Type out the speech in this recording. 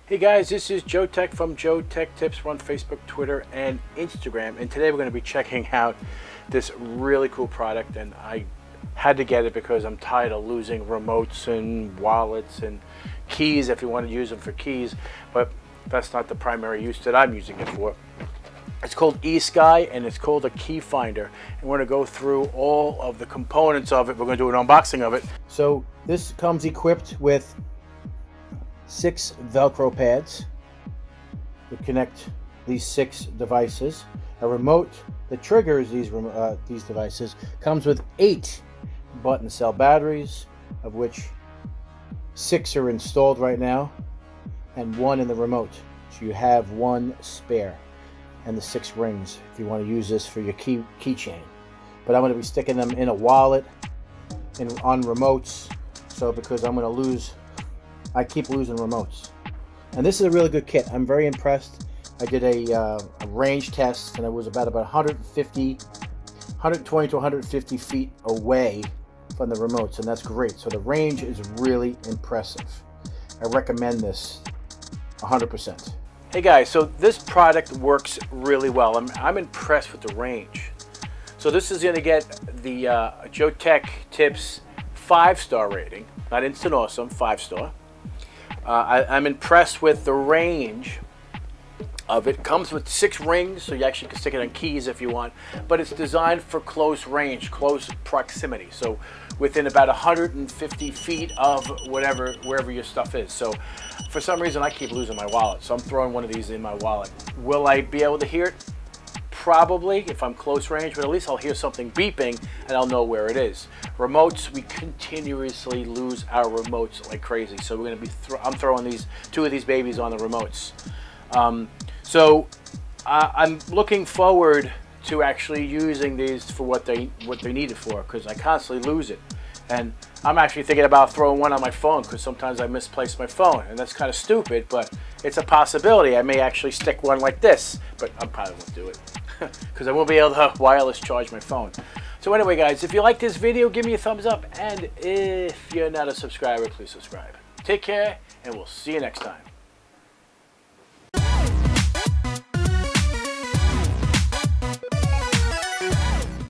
Hey guys, this is Joe Tech from JoeteckTips. We're on Facebook, Twitter, and Instagram. And today we're going to be checking out this really cool product. And I had to get it because I'm tired of losing remotes and wallets and keys if you want to use them for keys. But that's not the primary use that I'm using it for. It's called eSky and it's called a key finder. And we're going to go through all of the components of it. We're going to do an unboxing of it. So this comes equipped with 6 Velcro pads to connect these 6 devices. A remote that triggers these devices comes with 8 button cell batteries, of which 6 are installed right now and 1 in the remote. So you have 1 spare, and the 6 rings if you want to use this for your keychain. But I'm going to be sticking them in a wallet and on remotes, so because I keep losing remotes. And this is a really good kit. I'm very impressed. I did a range test and it was about 120 to 150 feet away from the remotes, and that's great. So the range is really impressive. I recommend this 100%. Hey guys, so this product works really well. I'm impressed with the range. So this is going to get the JoeteckTips 5-star rating, not instant awesome, 5-star. I'm impressed with the range of it. It comes with 6 rings, so you actually can stick it on keys if you want, but it's designed for close range, close proximity, so within about 150 feet of wherever your stuff is. So for some reason I keep losing my wallet, so I'm throwing one of these in my wallet. Will I be able to hear it? Probably, if I'm close range, but at least I'll hear something beeping and I'll know where it is. Remotes, we continuously lose our remotes like crazy, so we're going to be I'm throwing 2 of these babies on the remotes. I'm looking forward to actually using these for what they need it for, because I constantly lose it. And I'm actually thinking about throwing one on my phone, because sometimes I misplace my phone, and that's kind of stupid, but it's a possibility. I may actually stick one like this, but I probably won't do it because I won't be able to wireless charge my phone. So anyway guys, if you like this video, give me a thumbs up, and if you're not a subscriber, please subscribe. Take care, and we'll see you next time.